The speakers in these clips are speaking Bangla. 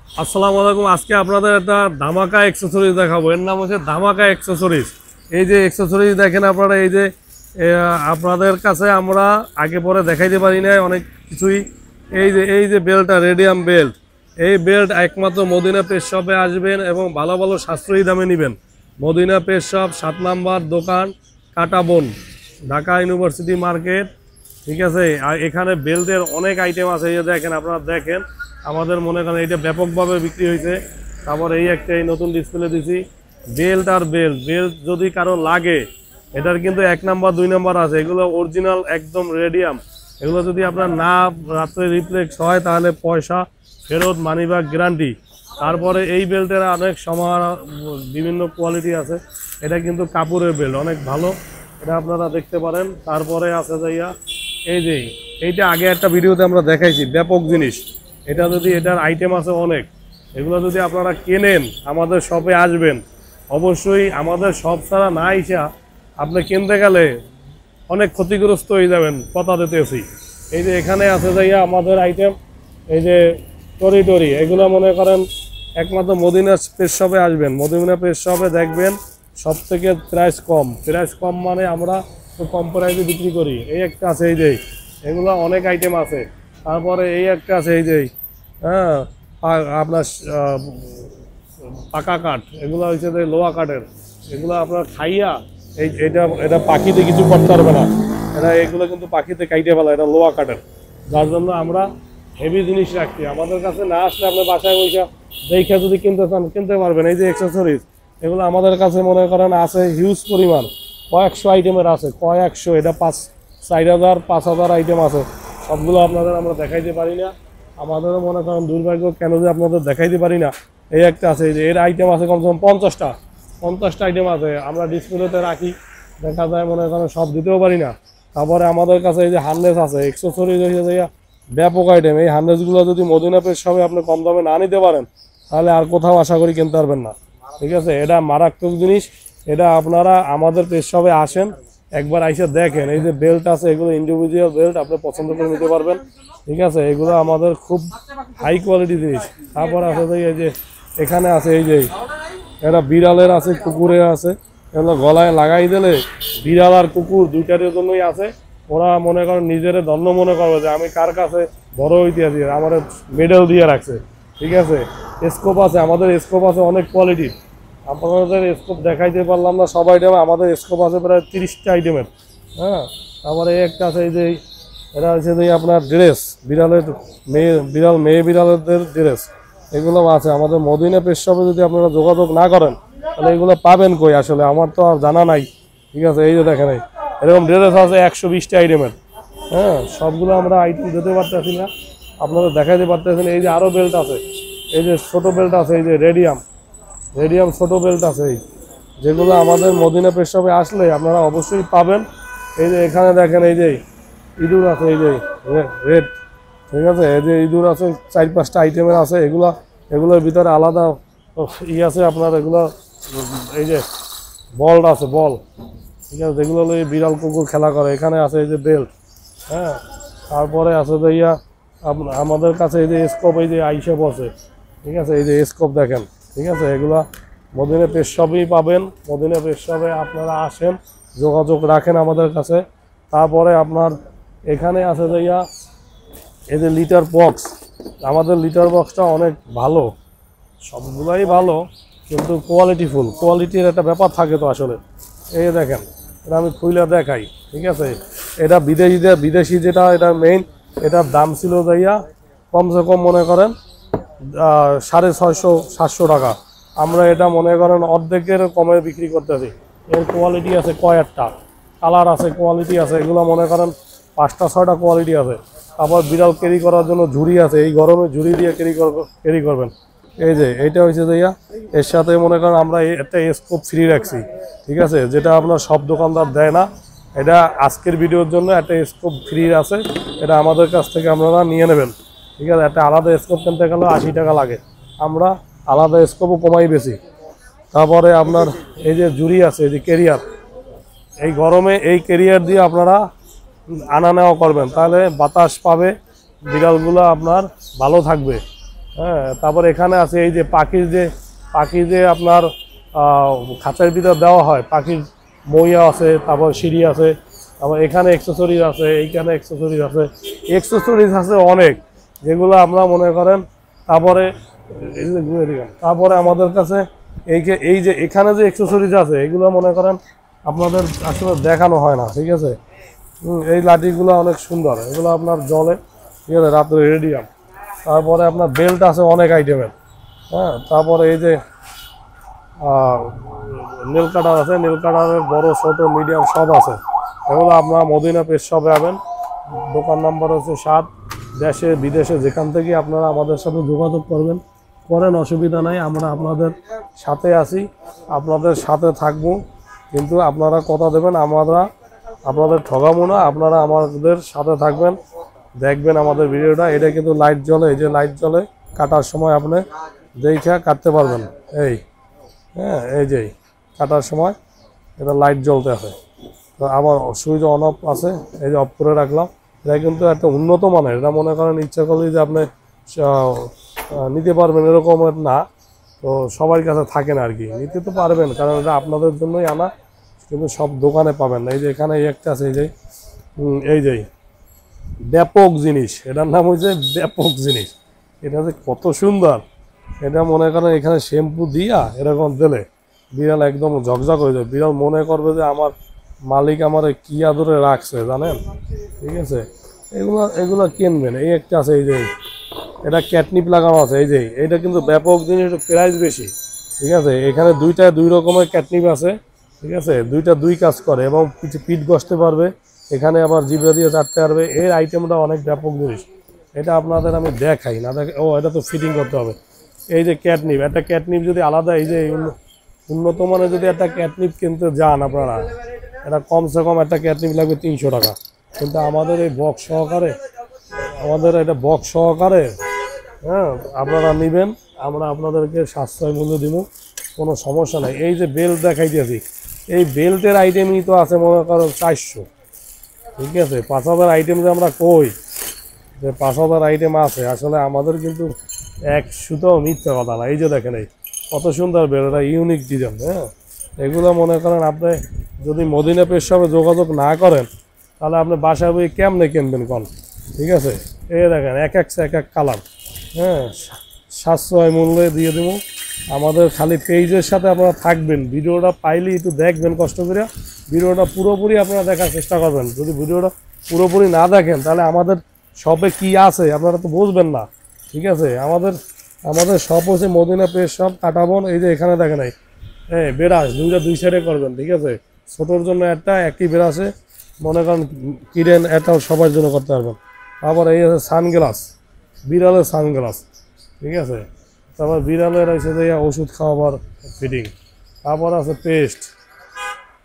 আসসালামু আলাইকুম। আজকে আপনাদের একটা ধামাকা অ্যাক্সেসরিজ দেখাবো। এর নাম হচ্ছে ধামাকা অ্যাক্সেসরিজ। এই যে অ্যাক্সেসরিজ দেখেন আপনারা, এই যে আপনাদের কাছে আমরা আগে পরে দেখাইতে পারি না অনেক কিছুই। এই যে বেল্টটা, রেডিয়াম বেল্ট। এই বেল্ট একমাত্র মদিনা পেস শপে আসবেন এবং ভালো ভালো সাশ্রয়ী দামে নেবেন। মদিনা পেস শপ 7 নাম্বার দোকান, কাটাবন, ঢাকা ইউনিভার্সিটি মার্কেট। ঠিক আছে, আর এখানে বেল্টের অনেক আইটেম আছে। এই যে দেখেন, আপনারা দেখেন, আমাদের মনে করেন এটা ব্যাপকভাবে বিক্রি হয়েছে। তারপর এই একটা এই নতুন ডিসপ্লে দিছি। বেল্ট আর বেল্ট বেল্ট যদি কারো লাগে, এটার কিন্তু 1 নাম্বার 2 নাম্বার আছে। এগুলো অরিজিনাল একদম রেডিয়াম। এগুলো যদি আপনার না রাত্রে রিপ্লেক্স হয় তাহলে পয়সা ফেরত, মানি ব্যাক গ্যারান্টি। তারপরে এই বেল্টের অনেক বিভিন্ন কোয়ালিটি আছে। এটা কিন্তু কাপড়ের বেল্ট, অনেক ভালো, এটা আপনারা দেখতে পারেন। তারপরে আছে যাইয়া এই যে এইটা আগে একটা ভিডিওতে আমরা দেখাইছি, ব্যাপক জিনিস। এটা যদি এটার আইটেম আছে অনেক। এগুলো যদি আপনারা কেনেন, আমাদের শপে আসবেন। অবশ্যই আমাদের শপ ছাড়া না আইসা আপনি কিনতে গেলে অনেক ক্ষতিগ্রস্ত হয়ে যাবেন, কথা দিতেছি। এই যে এখানে আছে যাইয়া আমাদের আইটেম, এই যে টরি, এগুলো মনে করেন একমাত্র মদিনা পেস শপে আসবেন। মদিনা পেস শপে দেখবেন সব থেকে প্রাইস কম মানে আমরা তো কম প্রাইসে বিক্রি করি। এই একটা আছে, এই যে এগুলো অনেক আইটেম আছে। তারপরে এই একটা আছে, এই যে হ্যাঁ, আপনার পাকা কাঠ, এগুলো হচ্ছে যে লোহা কাঠের। এগুলো আপনার খাইয়া এটা পাখিতে কিছু করতে পারবে না। এগুলো কিন্তু পাখিতে কাইটে ফেলা, এটা লোহা কাঠের। যার জন্য আমরা হেভি জিনিস রাখছি। আমাদের কাছে না আসলে আপনার বাসায় পয়সা দেখে যদি কিনতে চান কিনতে পারবেন। এই যে অ্যাক্সেসরিজ, এগুলো আমাদের কাছে মনে করেন আছে হিউজ পরিমাণ, কয়েকশো আইটেমের আছে, কয়েকশো। এটা 4,000 5,000 আইটেম আছে। সবগুলো আপনাদের আমরা দেখাইতে পারি না। আমাদেরও মনে করেন দুর্ভাগ্য, কেন যে আপনাদের দেখাইতে পারি না। এই একটা আছে, যে এর আইটেম আছে কমসে কম 50টা আইটেম আছে। আমরা ডিসপ্লেতে রাখি, দেখা যায় মনে করেন সব দিতেও পারি না। তারপরে আমাদের কাছে এই যে হার্নেস আছে, অ্যাক্সেসরিজ হয়েছে ব্যাপক আইটেম। এই হার্নেসগুলো যদি মদিনা পেস শপে আপনি কম দামে না নিতে পারেন, তাহলে আর কোথাও আশা করি কিনতে পারবেন না। ঠিক আছে, এটা মারাত্মক জিনিস। এটা আপনারা আমাদের পেস শপে আসেন, একবার আইসা দেখেন। এই যে বেল্ট আছে, এগুলো ইন্ডিভিজুয়াল বেল্ট, আপনি পছন্দ করে নিতে পারবেন। ঠিক আছে, এগুলো আমাদের খুব হাই কোয়ালিটি জিনিস। তারপর আছে এই যে এখানে আছে, এই যে এটা বিড়ালের আছে, কুকুরের আছে। এগুলো গলায় লাগাই দিলে বিড়াল আর কুকুর দুইটার জন্যই আছে। ওরা মনে করেন নিজের ধন্য মনে করবে যে আমি কার কাছে বড় হইতে আছি, আমার মেডেল দিয়ে রাখছে। ঠিক আছে, স্কোপ আছে, আমাদের স্কোপ আছে অনেক কোয়ালিটির। আপনাদের স্কোপ দেখাইতে পারলাম না সব আইটেমে, আমাদের স্কোপ আছে প্রায় 30টা আইটেমের। হ্যাঁ, তারপরে এই একটা আছে, এই যে এটা হচ্ছে যে আপনার ড্রেস, মেয়ে বিড়ালের ড্রেস, এগুলো আছে আমাদের মদিনা পেস শপে। যদি আপনারা যোগাযোগ না করেন তাহলে এগুলো পাবেন কই, আসলে আমার তো আর জানা নাই। ঠিক আছে, এই যে দেখেন এরকম ড্রেস আছে 120টা আইটেমের। হ্যাঁ, সবগুলো আমরা আইটেম দিতে পারতেছি না, আপনারা দেখাইতে পারতেছি না। এই যে আরও বেল্ট আছে, এই যে ছোটো বেল্ট আছে, এই যে রেডিয়াম ছোটো বেল্ট আছে, যেগুলো আমাদের মদিনা পেস শপে আসলে আপনারা অবশ্যই পাবেন। এই যে এখানে দেখেন, এই যে ইঁদুর আছে, এই যে রেড। ঠিক আছে, এই যে ইঁদুর আছে 4-5টা আইটেমের আছে। এগুলোর ভিতরে আলাদা আছে আপনার। এগুলো এই যে বল আছে, বল। ঠিক আছে, যেগুলো হলো এই বিড়াল কুকুর খেলা করে। এখানে আছে এই যে বেল্ট। হ্যাঁ, তারপরে আছে যে আমাদের কাছে এই যে স্কোপ, এই যে আইসেপ আছে। ঠিক আছে, এই যে স্কোপ দেখেন। ঠিক আছে, এগুলা মদিনা পেস শপেই পাবেন। মদিনা পেস শপে আপনারা আসেন, যোগাযোগ রাখেন আমাদের কাছে। তারপরে আপনার এখানে আছে যে এই যে লিটার বক্স। আমাদের লিটার বক্সটা অনেক ভালো, সবগুলাই ভালো, কিন্তু কোয়ালিটির একটা ব্যাপার থাকে তো আসলে। এই দেখেন, এটা আমি খুলে দেখাই। ঠিক আছে, এটা বিদেশি যেটা, এটা মেইন। এটার দাম ছিল কমসে কম মনে করেন 650-700 টাকা। আমরা এটা মনে করেন অর্ধেকের কমে বিক্রি করতেছি। এর কোয়ালিটি আছে কয়েকটা, কালার আছে, কোয়ালিটি আছে। এগুলো মনে করেন 5টা-6টা কোয়ালিটি আছে। তারপর বিড়াল ক্যারি করার জন্য ঝুড়ি আছে, এই গরমে ঝুড়ি দিয়ে ক্যারি করবেন। এই যে এইটা হচ্ছে এর সাথে মনে করেন আমরা একটা স্কোপ ফ্রি রাখছি। ঠিক আছে, যেটা আপনার সব দোকানদার দেয় না। এটা আজকের ভিডিওর জন্য একটা স্কোপ ফ্রি আছে, এটা আমাদের কাছ থেকে আপনারা নিয়ে নেবেন। ঠিক আছে, একটা আলাদা স্কোপ কিনতে গেলে 80 টাকা লাগে, আমরা আলাদা স্কোপও কমাই বেশি। তারপরে আপনার এই যে জুড়ি আছে, এই যে ক্যারিয়ার, এই গরমে এই ক্যারিয়ার দিয়ে আপনারা আনা নেওয়া করবেন, তাহলে বাতাস পাবে, বিড়ালগুলো আপনার ভালো থাকবে। হ্যাঁ, তারপর এখানে আছে এই যে পাখি যে আপনার খাঁচার ভিতর দেওয়া হয়, পাখির মইয়া আছে, তারপর সিঁড়ি আছে, তারপর এখানে অ্যাক্সেসরিজ আছে, এইখানে অ্যাক্সেসরিজ আছে, অ্যাক্সেসরিজ আছে অনেক, যেগুলো আমরা মনে করেন। তারপরে তারপরে আমাদের কাছে এই যে এখানে যে অ্যাক্সেসরিজ আছে, এগুলো মনে করেন আপনাদের আসলে দেখানো হয় না, ঠিক আছে। এই লাঠিগুলো অনেক সুন্দর, এগুলো আপনার জলে, ঠিক আছে, রাত্রে রেডিয়াম। তারপরে আপনার বেল্ট আছে অনেক আইটেমের। হ্যাঁ, তারপরে এই যে নীল কাটার আছে, নীল কাটারের বড় ছোট মিডিয়াম সব আছে। এগুলো আপনার মদিনা পেজ শপে পাবেন। দোকান নাম্বার হচ্ছে 7। দেশে বিদেশে যেখান থেকে আপনারা আমাদের সাথে যোগাযোগ করেন, অসুবিধা নাই, আমরা আপনাদের সাথে আছি, আপনাদের সাথে থাকবো। কিন্তু আপনারা কথা দেবেন, আমরা আপনাদের ঠগাবো না, আপনারা আমাদের সাথে থাকবেন, দেখবেন আমাদের ভিডিওটা। এটা কিন্তু লাইট জ্বলে, এই যে লাইট জ্বলে, কাটার সময় আপনি দেখে কাটতে পারবেন। হ্যাঁ, এই যে কাটার সময় এটা লাইট জ্বলতে আছে। তো আবার সুইচ অন অফ আছে, এই যে অফ করে রাখলাম। এটা কিন্তু একটা উন্নত মানের, এটা মনে করেন ইচ্ছা করলেই যে আপনি নিতে পারবেন এরকমের না। তো সবার কাছে থাকে না আর কি, নিতে তো পারবেন, কারণ এটা আপনাদের জন্যই আনা, কিন্তু সব দোকানে পাবেন না। এই যে এখানে একটা আছে, এই যে ব্যাপক জিনিস, এটার নাম হচ্ছে ব্যাপক জিনিস। এটা যে কত সুন্দর, এটা মনে করেন এখানে শ্যাম্পু দিয়া এরকম দিলে বিড়াল একদম ঝকঝক হয়ে যায়। বিড়াল মনে করবে যে আমার মালিক আমার কি আদরে রাখছে, জানেন, ঠিক আছে। এগুলো কিনবেন। এই একটা আছে, এই যে এটা ক্যাটনিপ লাগানো আছে, এই যে এইটা কিন্তু ব্যাপক জিনিস, প্রাইস বেশি, ঠিক আছে। এখানে দুই রকমের ক্যাটনিপ আছে, ঠিক আছে, দুই কাজ করে, এবং পিঠ ঘষতে পারবে, এখানে আবার জিভা দিয়ে চাটতে পারবে। এর আইটেমটা অনেক ব্যাপক জিনিস, এটা আপনাদের আমি দেখাই না, এটা তো ফিটিং করতে হবে। এই যে ক্যাটনিপ, একটা ক্যাটনিপ যদি আলাদা, এই যে উন্নত মানের যদি একটা ক্যাটনিপ কিনতে যান আপনারা, এটা কমসে কম একটা ক্যাটনিপ লাগবে 300 টাকা। কিন্তু আমাদের এই বক্স সহকারে, এটা বক্স সহকারে, হ্যাঁ, আপনারা নেবেন, আমরা আপনাদেরকে সাশ্রয় মূল্য দিব, কোনো সমস্যা নাই। এই যে বেল্ট দেখাইতেছি, এই বেল্টের আইটেমই তো আছে মনে করো 400, ঠিক আছে। 5000 আইটেম যে আমরা কই যে 5000 আইটেম আছে, আসলে আমাদের কিন্তু 100টাও মিথ্যা কথা না। এই যে দেখেন, এই কত সুন্দর বেল্ট, এটা ইউনিক ডিজাইন। হ্যাঁ, এগুলো মনে করেন আপনি যদি মদিনা পেজ শপে যোগাযোগ না করেন, তাহলে আপনি বাসায় বই কেমনে কিনবেন কোন, ঠিক আছে। এই দেখেন এক এক কালার। হ্যাঁ, সাশ্রয় মূল্যে দিয়ে দেবো। আমাদের খালি পেজের সাথে আপনারা থাকবেন, ভিডিওটা পাইলে একটু দেখবেন কষ্ট করে, ভিডিওটা পুরোপুরি আপনারা দেখার চেষ্টা করবেন। যদি ভিডিওটা পুরোপুরি না দেখেন, তাহলে আমাদের শপে কি আছে আপনারা তো বুঝবেন না, ঠিক আছে। আমাদের শপ হচ্ছে মদিনা পেজ শপ, কাটাবন। এই যে এখানে দেখেন, এই বেরাস দুই সাইডে করবেন, ঠিক আছে। ছোটোর জন্য একটা একই বেরাসে মনে করেন কিরেন, এটাও সবার জন্য করতে পারবেন। আবার এই আছে সানগ্লাস, বিড়ালের সানগ্লাস, ঠিক আছে। তারপর বিড়ালের আছে যে ওষুধ খাওয়াবার ফিটিং, তারপর আছে পেস্ট,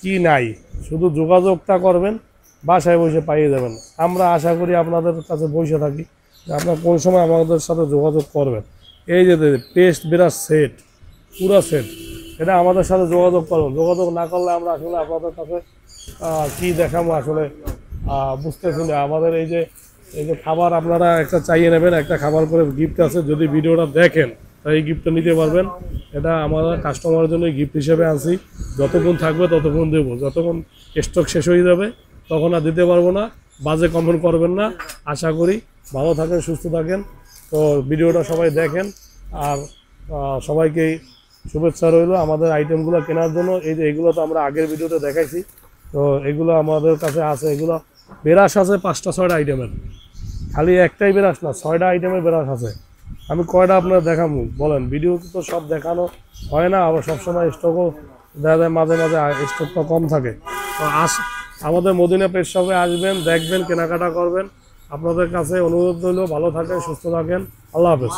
কি নাই, শুধু যোগাযোগটা করবেন, বাসায় বসে পাইয়ে যাবেন। আমরা আশা করি আপনাদের কাছে বসে থাকি, যে আপনার কোন সময় আমাদের সাথে যোগাযোগ করবেন। এই যে পেস্ট বিরাট সেট, পুরো সেট, এটা আমাদের সাথে যোগাযোগ করবেন। যোগাযোগ না করলে আমরা আসলে আপনাদের কাছে কি দেখাবো আসলে বুঝতেছি না। আমাদের এই যে খাবার আপনারা একটা চাইয়ে নেবেন, একটা খাবার করে গিফট আছে, যদি ভিডিওটা দেখেন তাই এই গিফটটা নিতে পারবেন। এটা আমাদের কাস্টমারের জন্য গিফট হিসেবে আনছি, যতক্ষণ থাকবে ততক্ষণ দেবো, যতক্ষণ স্টক শেষ হয়ে যাবে তখন আর দিতে পারবো না। বাজে কমেন্ট করবেন না। আশা করি ভালো থাকেন, সুস্থ থাকেন। তো ভিডিওটা সবাই দেখেন, আর সবাইকেই শুভেচ্ছা রইল আমাদের আইটেমগুলো কেনার জন্য। এই যে এগুলো তো আমরা আগের ভিডিওতে দেখাইছি, তো এগুলো আমাদের কাছে আছে। এগুলো বেরাস আছে 5টা-6টা আইটেমের, খালি একটাই বেরাস না, 6টা আইটেমের বেরাস আছে। আমি কয়টা আপনার দেখাবো বলেন, ভিডিওতে তো সব দেখানো হয় না, আবার সবসময় স্টকও দেখা যায়, মাঝে মাঝে স্টকটা কম থাকে। তো আমাদের মদিনা পেজ শপে আসবেন, দেখবেন, কেনাকাটা করবেন। আপনাদের কাছে অনুরোধ রইল, ভালো থাকেন, সুস্থ থাকেন, আল্লাহ হাফেজ।